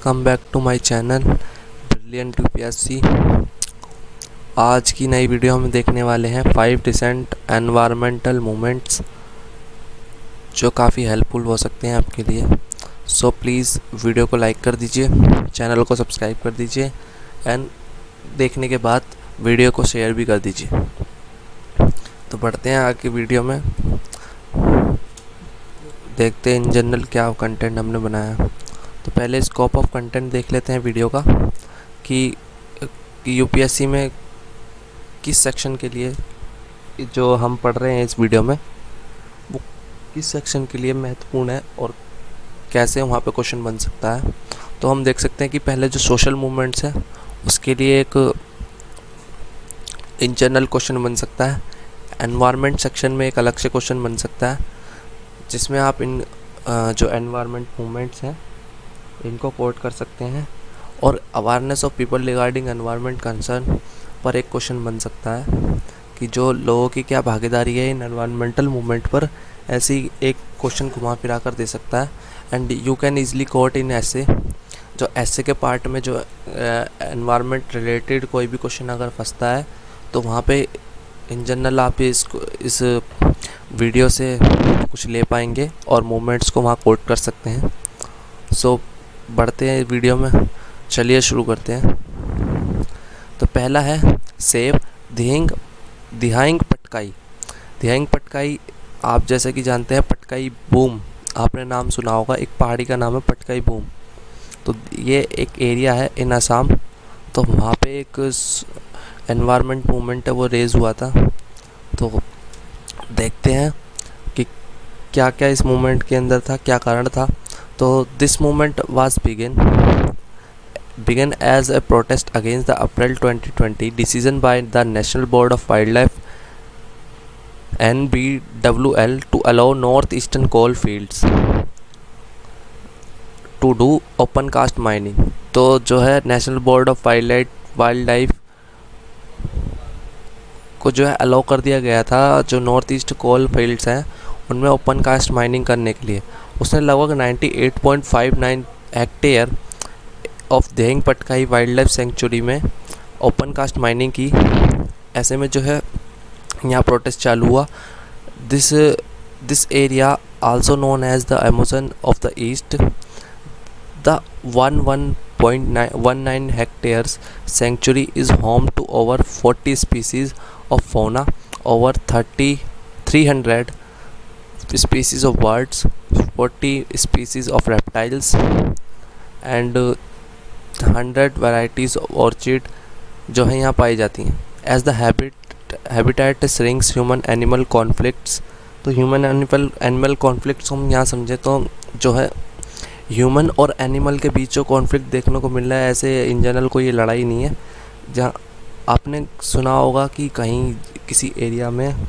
Welcome back to my channel brilliant UPSC. आज की नई वीडियो में देखने वाले हैं 5 डिसेंट एनवायरमेंटल मूवमेंट्स जो काफ़ी हेल्पफुल हो सकते हैं आपके लिए। सो प्लीज़ वीडियो को लाइक कर दीजिए, चैनल को सब्सक्राइब कर दीजिए एंड देखने के बाद वीडियो को शेयर भी कर दीजिए। तो बढ़ते हैं आगे वीडियो में, देखते हैं इन जनरल क्या कंटेंट हमने बनाया। तो पहले स्कोप ऑफ कंटेंट देख लेते हैं वीडियो का कि यूपीएससी में किस सेक्शन के लिए जो हम पढ़ रहे हैं इस वीडियो में वो किस सेक्शन के लिए महत्वपूर्ण है और कैसे वहाँ पे क्वेश्चन बन सकता है। तो हम देख सकते हैं कि पहले जो सोशल मूवमेंट्स हैं उसके लिए एक इन जनरल क्वेश्चन बन सकता है। एनवायरनमेंट सेक्शन में एक अलग से क्वेश्चन बन सकता है जिसमें आप इन जो एनवायरनमेंट मूवमेंट्स हैं इनको कोट कर सकते हैं। और awareness of people regarding environment concern पर एक क्वेश्चन बन सकता है कि जो लोगों की क्या भागीदारी है इन एनवायरनमेंटल मूवमेंट पर, ऐसी एक क्वेश्चन घुमा फिरा कर दे सकता है। And you can easily coat in ऐसे, जो ऐसे के पार्ट में जो एनवायरनमेंट रिलेटेड कोई भी क्वेश्चन अगर फंसता है तो वहाँ पे इन जनरल आप इस वीडियो से कुछ ले पाएंगे और मूवमेंट्स को वहाँ कोट कर सकते हैं। सो बढ़ते हैं वीडियो में, चलिए शुरू करते हैं। तो पहला है सेव दिहाइंग पटकाई। दिहाइंग पटकाई आप जैसे कि जानते हैं पटकाई बूम, आपने नाम सुना होगा, एक पहाड़ी का नाम है पटकाई बूम। तो ये एक एरिया है इन असम, तो वहाँ पे एक एनवायरनमेंट मूवमेंट है वो रेज़ हुआ था। तो देखते हैं कि क्या क्या इस मूवमेंट के अंदर था, क्या कारण था। तो this movement was began as a protest against the April 2020 decision by the National Board of Wildlife NBWL to allow northeastern coal fields to do open cast mining। तो जो है national board of wild life को जो है allow कर दिया गया था जो नॉर्थ ईस्ट कोल फील्ड्स हैं उनमें ओपन कास्ट माइनिंग करने के लिए। उसने लगभग 98.59 hectare of Dehing Patkai wildlife sanctuary में ओपन कास्ट माइनिंग की। ऐसे में जो है यहाँ प्रोटेस्ट चालू हुआ। This area also known as the Amazon of the east. The 11.19 hectares sanctuary is home to over 40 species of fauna, over 300 species of birds, 40 species of reptiles and 100 varieties of orchid जो है यहाँ पाई जाती हैं। As the habitat shrinks human animal conflicts, तो human animal conflicts हम यहाँ समझे तो जो है ह्यूमन और एनिमल के बीच जो कॉन्फ्लिक्ट देखने को मिल रहा है, ऐसे इन जनरल कोई ये लड़ाई नहीं है। जहाँ आपने सुना होगा कि कहीं किसी एरिया में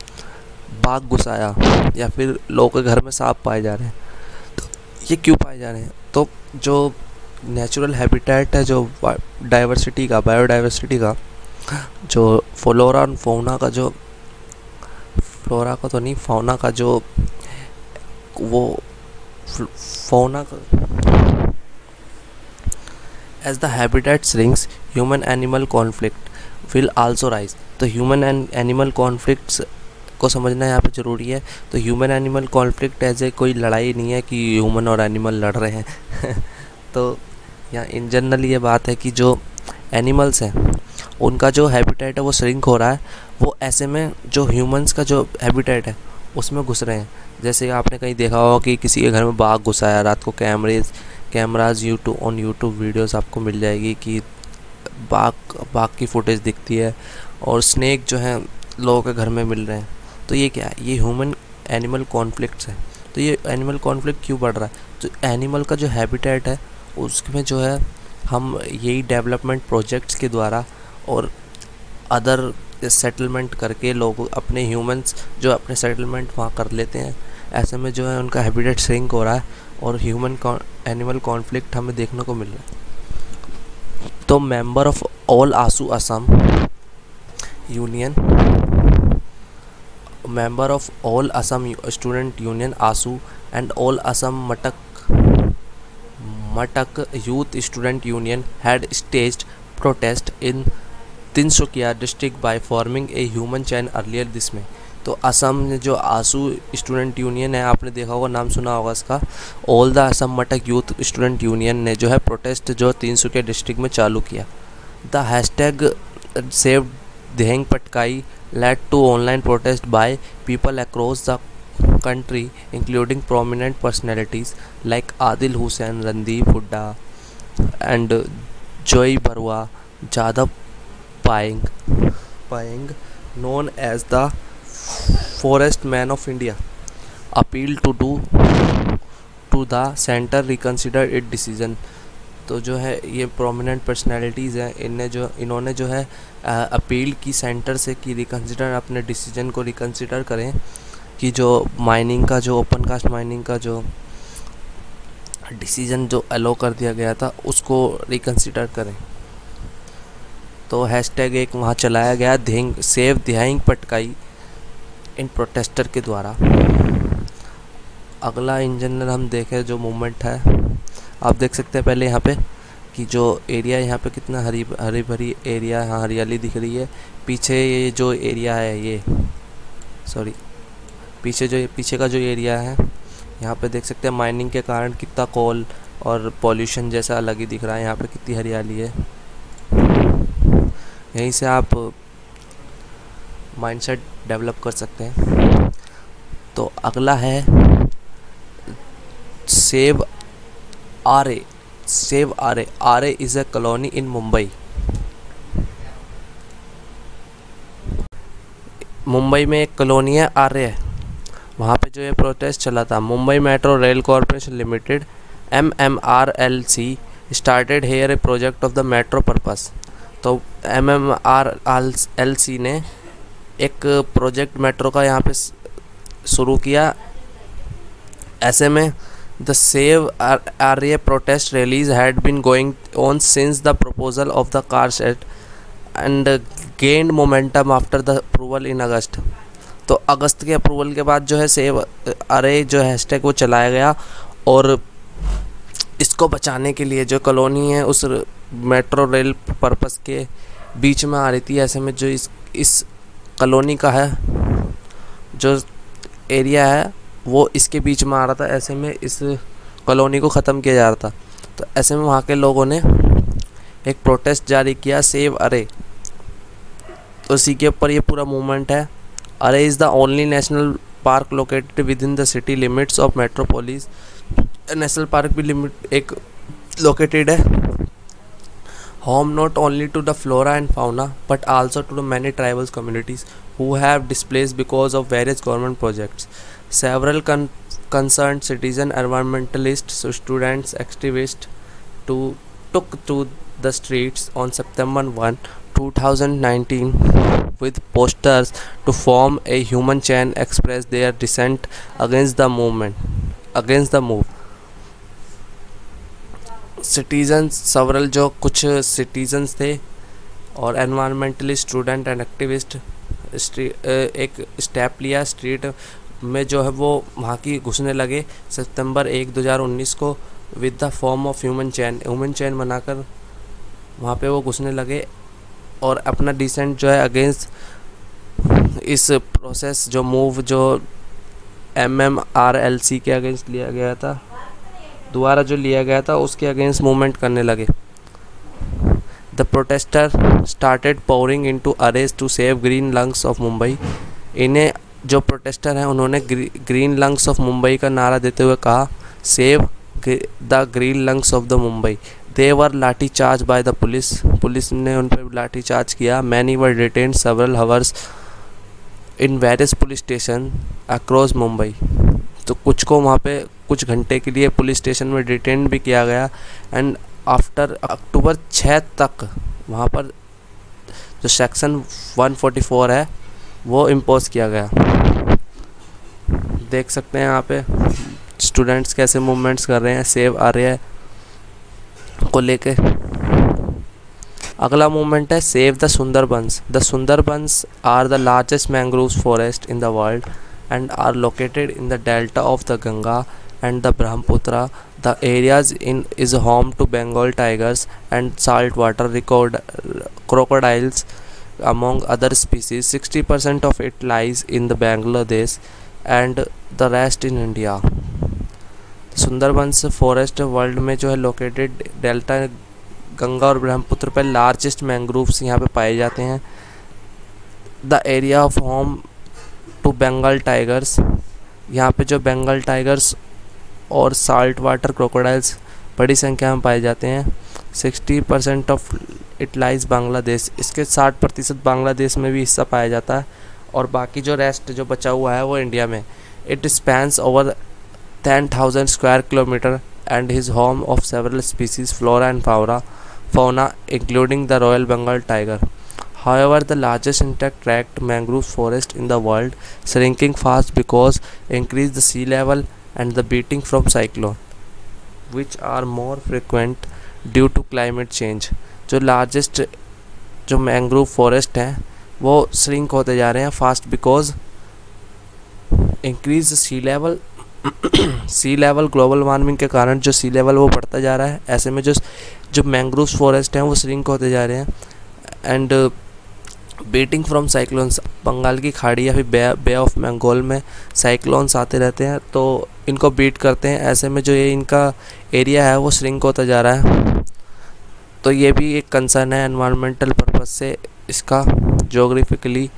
बाघ घुस आया या फिर लोगों के घर में सांप पाए जा रहे हैं, तो ये क्यों पाए जा रहे हैं? तो जो नेचुरल हैबिटेट है, जो बायोडाइवर्सिटी का जो फ्लोरा और फौना का जो फ्लोरा का तो नहीं फौना का जो वो फौना का as the habitat shrinks human animal conflict will also rise. तो ह्यूमन एंड एनिमल कॉन्फ्लिक्ट्स को समझना यहाँ पे ज़रूरी है। तो ह्यूमन एनिमल कॉन्फ्लिक्ट ऐसे कोई लड़ाई नहीं है कि ह्यूमन और एनिमल लड़ रहे हैं तो यहाँ इन जनरल ये बात है कि जो एनिमल्स हैं उनका जो हैबिटेट है वो श्रिंक हो रहा है, वो ऐसे में जो ह्यूमंस का जो हैबिटेट है उसमें घुस रहे हैं। जैसे आपने कहीं देखा होगा कि किसी के घर में बाघ घुसा है, रात को कैमराज यूट्यूब वीडियोस आपको मिल जाएगी कि बाघ की फुटेज दिखती है और स्नेक जो है लोगों के घर में मिल रहे हैं। तो ये क्या है? ये ह्यूमन एनिमल कॉन्फ्लिक्ट्स है। तो ये एनिमल कॉन्फ्लिक्ट क्यों बढ़ रहा है? तो एनिमल का जो हैबिटेट है उसमें जो है हम यही डेवलपमेंट प्रोजेक्ट्स के द्वारा और अदर सेटलमेंट करके लोग अपने ह्यूमंस जो अपने सेटलमेंट वहाँ कर लेते हैं। ऐसे में जो है उनका हैबिटेट श्रिंक हो रहा है और ह्यूमन एनिमल कॉन्फ्लिक्ट हमें देखने को मिल रहा है। तो member of all AASU Assam union, member of all Assam Student Union ASU and all Assam Matak Youth Student Union had staged protest in Tinsukia district by forming a human chain earlier this में। तो असम में जो आसू स्टूडेंट यूनियन है, आपने देखा होगा, नाम सुना होगा इसका, ऑल द असम मटक यूथ स्टूडेंट यूनियन ने जो है प्रोटेस्ट जो तिनसुकिया डिस्ट्रिक्ट में चालू किया। The hashtag save Dehing Patkai led to online protest by people across the country including prominent personalities like Adil Hussain, Randeep Hooda and Joy Barua. Jadhav Payeng, known as the Forest Man of India, appealed to the center reconsider its decision. तो जो है ये prominent personalities हैं, इन्होंने जो है appeal की centre से कि रिकन्सिडर अपने डिसीजन को रिकन्सिडर करें कि जो माइनिंग का, जो ओपन कास्ट माइनिंग का जो डिसीजन जो अलो कर दिया गया था उसको रिकन्सिडर करें। तो हैशटैग एक वहाँ चलाया गया, सेव दिहाइंग पटकाई इन प्रोटेस्टर के द्वारा। अगला इन जनरल हम देखें जो मूवमेंट है, आप देख सकते हैं पहले यहाँ पे कि जो एरिया यहाँ पे कितना हरी भरी एरिया, यहाँ हरियाली दिख रही है। पीछे ये जो एरिया है, ये सॉरी पीछे का जो एरिया है, यहाँ पे देख सकते हैं माइनिंग के कारण कितना कोल और पॉल्यूशन जैसा अलग ही दिख रहा है। यहाँ पे कितनी हरियाली है, यहीं से आप माइंडसेट डेवलप कर सकते हैं। तो अगला है save Aarey. Aarey is a colony in Mumbai. Mumbai में एक कॉलोनी है आरे, वहाँ पे जो ये प्रोटेस्ट चला था। Mumbai metro rail corporation limited MMRLC started here a project of the metro purpose. तो MMRLC ने एक प्रोजेक्ट मेट्रो का यहाँ पे शुरू किया। ऐसे में The Save RA protest rallies had been going on since the proposal of the CARSET and gained momentum after the approval in August. तो अगस्त के अप्रूवल के बाद जो है सेव अरे जो हैशटैग वो चलाया गया, और इसको बचाने के लिए जो कॉलोनी है उस मेट्रो रेल पर्पस के बीच में आ रही थी। ऐसे में जो इस कॉलोनी का है जो एरिया है वो इसके बीच में आ रहा था। ऐसे में इस कॉलोनी को ख़त्म किया जा रहा था। तो ऐसे में वहाँ के लोगों ने एक प्रोटेस्ट जारी किया, सेव अरे। तो इसी के ऊपर ये पूरा मूवमेंट है। Aarey is the only national park located within the city limits of metropolis. National park भी लिमिट एक लोकेटेड है, home not only to the flora and fauna but also to the many tribal communities who have displaced because of various government projects. Several concerned citizen, environmentalists, students, activists took to the streets on September 1, 2019 with posters to form a human chain, express their dissent against the move. Citizens, several जो कुछ citizens थे और environmentalist, student and activist एक step लिया, street में जो है वो वहाँ की घुसने लगे सितंबर 1, 2019 को with the form of human chain बनाकर वहाँ पे वो घुसने लगे और अपना डिसेंट जो है अगेंस्ट इस प्रोसेस जो मूव जो MMRLC के अगेंस्ट लिया गया था, दोबारा जो लिया गया था उसके अगेंस्ट मूवमेंट करने लगे। The protester started pouring into arrays to save green lungs of Mumbai. इन्हें जो प्रोटेस्टर हैं उन्होंने ग्रीन लंग्स ऑफ मुंबई का नारा देते हुए कहा, save the green lungs of the Mumbai. They were lathi charge by the police ने उन पर लाठी चार्ज किया। Many were detain several hours in various police station across Mumbai. तो कुछ को वहाँ पे कुछ घंटे के लिए पुलिस स्टेशन में डिटेन भी किया गया। एंड आफ्टर अक्टूबर 6 तक वहाँ पर जो सेक्शन 144 है वो इम्पोज किया गया। देख सकते हैं यहाँ पे स्टूडेंट्स कैसे मूवमेंट्स कर रहे हैं सेव आ रहे हैं को लेके। अगला मूवमेंट है save the Sundarbans. The Sundarbans are the largest mangrove forest in the world and are located in the delta of the Ganga and the Brahmaputra. The areas in is home to Bengal tigers and saltwater crocodiles, among other species. 60% of it lies in the Bangladesh and the rest in India. Sundarbans forest world में जो है located delta Ganga और ब्रह्मपुत्र पर largest mangroves यहाँ पे पाए जाते हैं. The area of home to Bengal tigers, यहाँ पे जो बंगाल टाइगर्स और साल्ट वाटर क्रोकोडाइल्स बड़ी संख्या में पाए जाते हैं. 60% ऑफ इट लाइज बांग्लादेश, इसके 60% बांग्लादेश में भी हिस्सा पाया जाता है और बाकी जो रेस्ट जो बचा हुआ है वो इंडिया में. It spans over 10,000 square kilometer and is home of several species flora and fauna including the Royal Bengal tiger. However, the largest intact tract mangrove forest in the world shrinking fast because increase the sea level and the beating from cyclone, which are more frequent due to climate change. जो largest जो mangrove forest हैं वो shrink होते जा रहे हैं fast because increase the sea level. Sea level global warming के कारण जो सी लेवल वो बढ़ता जा रहा है, ऐसे में जो मैंग्रोव फॉरेस्ट हैं वो श्रिंक होते जा रहे हैं. And beating from cyclones, Bengal की खाड़ी या फिर बे ऑफ बंगाल में साइक्लोन्स आते रहते हैं तो इनको बीट करते हैं. ऐसे में जो ये इनका एरिया है वो श्रिंक होता जा रहा है. तो ये भी एक कंसर्न है एनवायरमेंटल पर्पस से. इसका जोग्राफिकली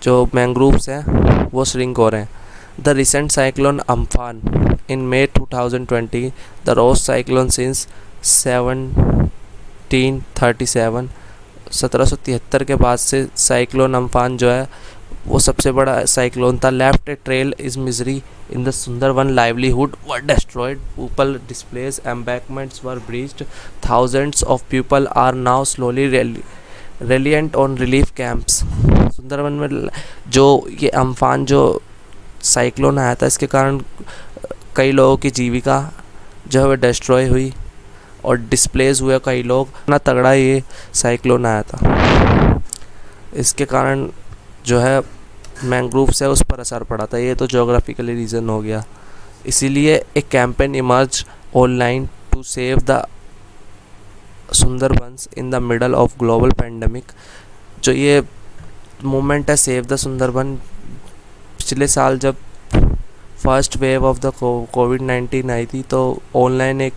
जो मैंग्रोव्स हैं वो श्रिंक हो रहे हैं. The recent cyclone Amphan in May 2020, the worst cyclone since 1737. 1773 के बाद से साइक्लोन अम्फान जो है वो सबसे बड़ा साइक्लोन था. Left a trail is misery in the Sundarban, livelihood were destroyed, people displace, embankments were breached, thousands of people are now slowly reliant on relief camps. Sundarban में जो ये अम्फान जो साइक्लोन आया था इसके कारण कई लोगों की जीविका जो है डिस्ट्रॉय हुई और डिस्प्लेस हुए कई लोग. इतना तगड़ा ये साइक्लोन आया था, इसके कारण जो है मैंग्रोव्स है उस पर असर पड़ा था. ये तो जोग्राफिकली रीज़न हो गया. इसीलिए एक campaign emerge online to save the Sundarbans in the middle of global pandemic. जो ये मूवमेंट है सेव द सुंदरबन, पिछले साल जब फर्स्ट वेव ऑफ द कोविड-19 आई थी तो ऑनलाइन एक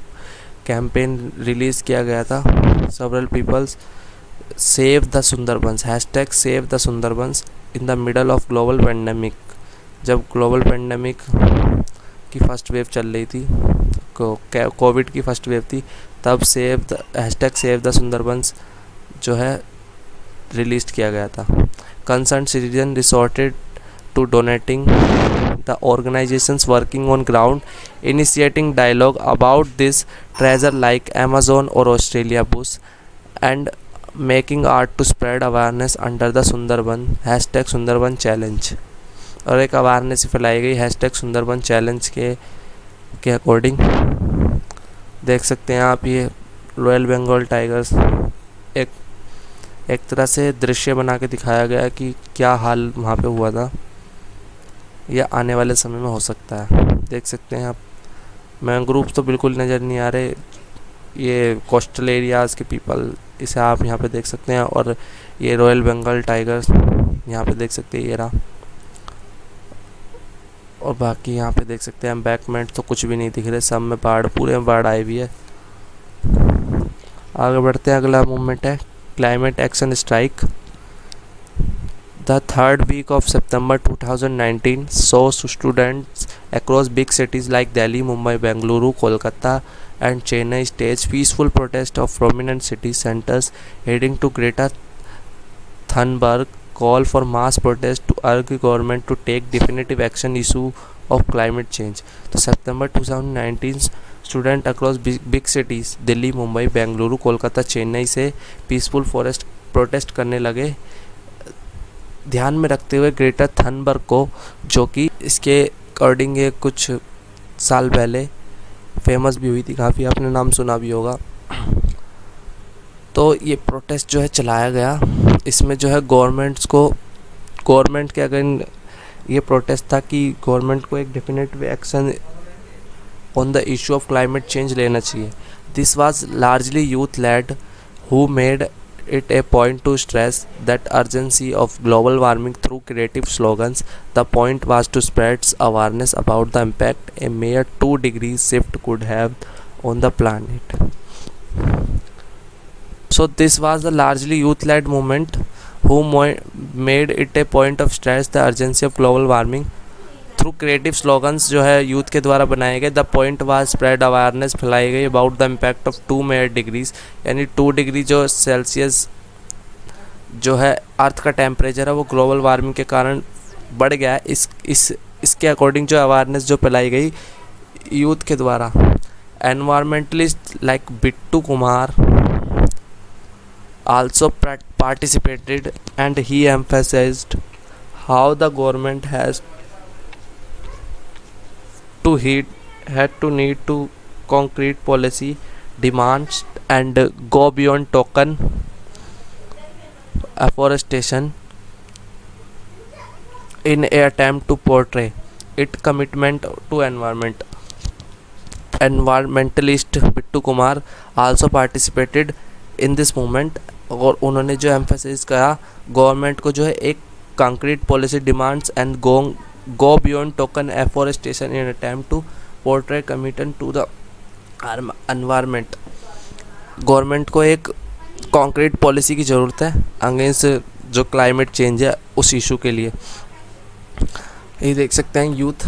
कैंपेन रिलीज़ किया गया था. Several peoples save the Sundarbans, hashtag save the Sundarbans in the middle of global pandemic. जब ग्लोबल पेंडेमिक की फ़र्स्ट वेव चल रही थी, कोविड की फ़र्स्ट वेव थी, तब हैशटैग सेव द सुंदरबंस जो है रिलीज़ किया गया था. Concern citizen resorted to donating, the organizations working on ground initiating dialogue about this treasure like Amazon or Australia bush and making art to spread awareness under the Sundarban, hashtag Sundarban challenge. और एक awareness फैलाई गई hashtag Sundarban challenge के according. देख सकते हैं आप ये रॉयल बंगाल टाइगर्स एक तरह से दृश्य बना के दिखाया गया कि क्या हाल वहाँ पे हुआ था या आने वाले समय में हो सकता है. देख सकते हैं आप मैंग्रोव्स तो बिल्कुल नज़र नहीं आ रहे. ये कोस्टल एरियाज़ के पीपल, इसे आप यहाँ पे देख सकते हैं. और ये रॉयल बंगाल टाइगर्स यहाँ पे देख सकते हैं, ये रहा. और बाकी यहाँ पे देख सकते हैं एम्बैंकमेंट तो कुछ भी नहीं दिख रहे, सब में बाढ़, पूरे में बाढ़ आई हुई है. आगे बढ़ते हैं. अगला मूवमेंट है climate action strike. The third week of September 2019 saw students across big cities like Delhi, Mumbai, Bengaluru, Kolkata and Chennai stage peaceful protest of prominent city centers heading to Greta Thunberg call for mass protest to urge government to take definitive action issue of climate change. तो September 2019 student across big cities Delhi, Mumbai, Bengaluru, Kolkata, Chennai से peaceful forest protest करने लगे, ध्यान में रखते हुए Greta Thunberg को, जो कि इसके अकॉर्डिंग ये कुछ साल पहले फेमस भी हुई थी काफ़ी, आपने नाम सुना भी होगा. तो ये प्रोटेस्ट जो है चलाया गया. इसमें जो है गवर्नमेंट के अगर ये प्रोटेस्ट था कि गवर्नमेंट को एक definitive action on the issue of climate change लेना चाहिए। This was largely youth led who made it a point to stress that urgency of global warming through creative slogans. The point was to spread awareness about the impact a mere 2 degrees shift could have on the planet. So this was the largely youth led movement who made it a point of stress the urgency of global warming through creative slogans जो है youth के द्वारा बनाए गए। The point was spread awareness फैलाई गई about the impact of 2 mayor degrees, यानी 2 degree जो सेल्सियस जो है अर्थ का टेम्परेचर है वो ग्लोबल वार्मिंग के कारण बढ़ गया है। इसके अकॉर्डिंग जो अवेयरनेस जो फैलाई गई यूथ के द्वारा। Environmentalist like Bittu Kumar also participated and he emphasized how the government had to need to concrete policy demands and go beyond token afforestation in an attempt to portray its commitment to environment. Environmentalist Bittu Kumar also participated in this movement और उन्होंने जो emphasis करा government को जो है एक concrete policy demands and go beyond token afforestation in attempt to portray commitment to the environment. Government को एक कॉन्क्रीट पॉलिसी की ज़रूरत है अगेंस्ट जो क्लाइमेट चेंज है उस इशू के लिए। ये देख सकते हैं यूथ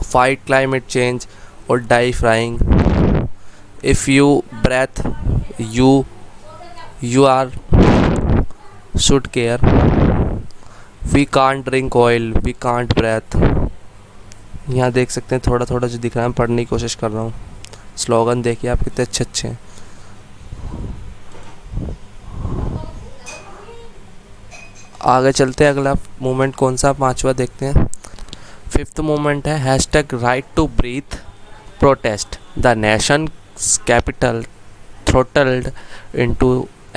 फाइट क्लाइमेट चेंज और die frying, if you breathe you are should care, we can't drink oil, we can't breathe। यहाँ देख सकते हैं थोड़ा थोड़ा जो दिख रहा है, मैं पढ़ने की कोशिश कर रहा हूँ। स्लोगन देखिए आप कितने अच्छे अच्छे हैं। आगे चलते हैं, अगला मूवमेंट कौन सा 5वां देखते हैं। 5th मूवमेंट है hashtag right to breathe protest. The nation capital throttled into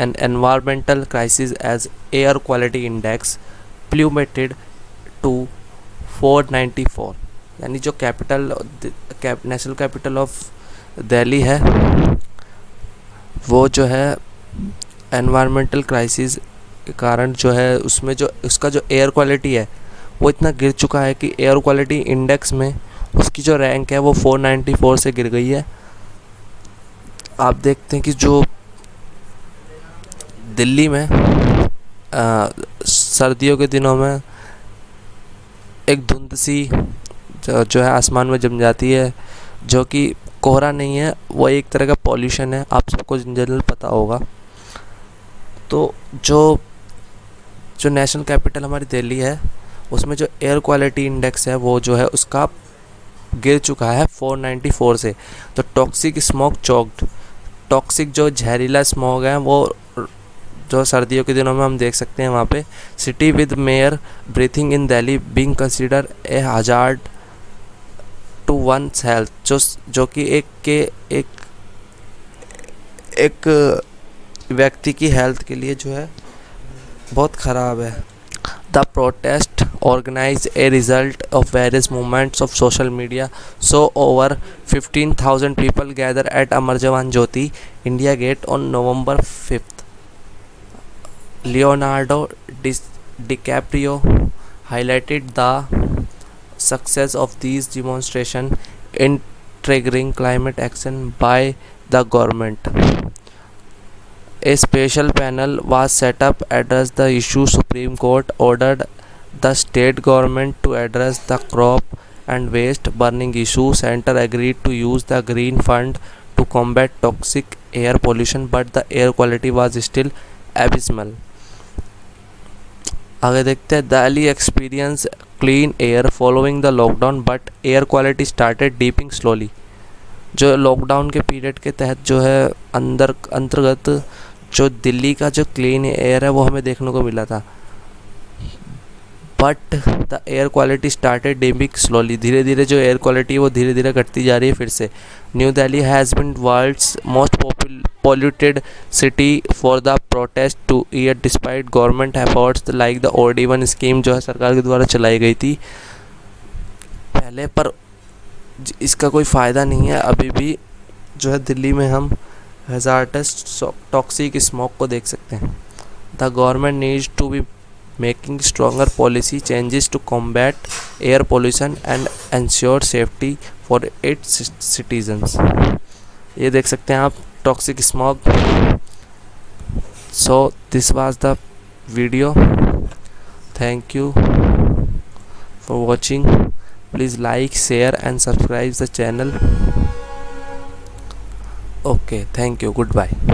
an environmental crisis as air quality index plummeted to 494, यानी जो नेशनल कैपिटल ऑफ दिल्ली है वो जो है एनवायरमेंटल क्राइसिस के कारण जो है उसमें जो उसका जो एयर क्वालिटी है वो इतना गिर चुका है कि एयर क्वालिटी इंडेक्स में उसकी जो रैंक है वो 494 से गिर गई है। आप देखते हैं कि जो दिल्ली में सर्दियों के दिनों में एक धुंध सी जो है आसमान में जम जाती है, जो कि कोहरा नहीं है, वो एक तरह का पॉल्यूशन है, आप सबको जनरल पता होगा। तो जो नेशनल कैपिटल हमारी दिल्ली है उसमें जो एयर क्वालिटी इंडेक्स है वो जो है उसका गिर चुका है 494 से। तो टॉक्सिक स्मोक चोक्ड, टॉक्सिक जो जहरीला स्मोक है वो जो सर्दियों के दिनों में हम देख सकते हैं वहाँ पे। City with mere breathing in Delhi being consider a hazard to one's health, जो कि एक व्यक्ति की हेल्थ के लिए जो है बहुत ख़राब है। The protest, organized a result of various movements of social media, so over 15,000 people gather at Amar Jawan Jyoti, India Gate on November 5th. Leonardo DiCaprio highlighted the success of these demonstrations in triggering climate action by the government. A special panel was set up to address the issue. Supreme Court ordered the state government to address the crop and waste burning issue. Center agreed to use the green fund to combat toxic air pollution, but the air quality was still abysmal. आगे देखते हैं Delhi experience clean air following the lockdown but air quality started dipping slowly. जो lockdown के period के तहत जो है अंतर्गत जो दिल्ली का जो क्लीन एयर है वो हमें देखने को मिला था, but the air quality started dipping slowly. धीरे धीरे जो एयर क्वालिटी वो धीरे धीरे घटती जा रही है फिर से। New Delhi has been world's most polluted city for the protest 2 years despite government efforts like the OD1 scheme जो है सरकार के द्वारा चलाई गई थी पहले, पर इसका कोई फ़ायदा नहीं है। अभी भी जो है दिल्ली में हम हैज़ार्डस टॉक्सिक स्मोक को देख सकते हैं। The government needs to be making stronger policy changes to combat air pollution and ensure safety for its citizens. ये देख सकते हैं आप toxic smog. So this was the video. Thank you for watching. Please like, share and subscribe the channel. Okay, thank you. Goodbye.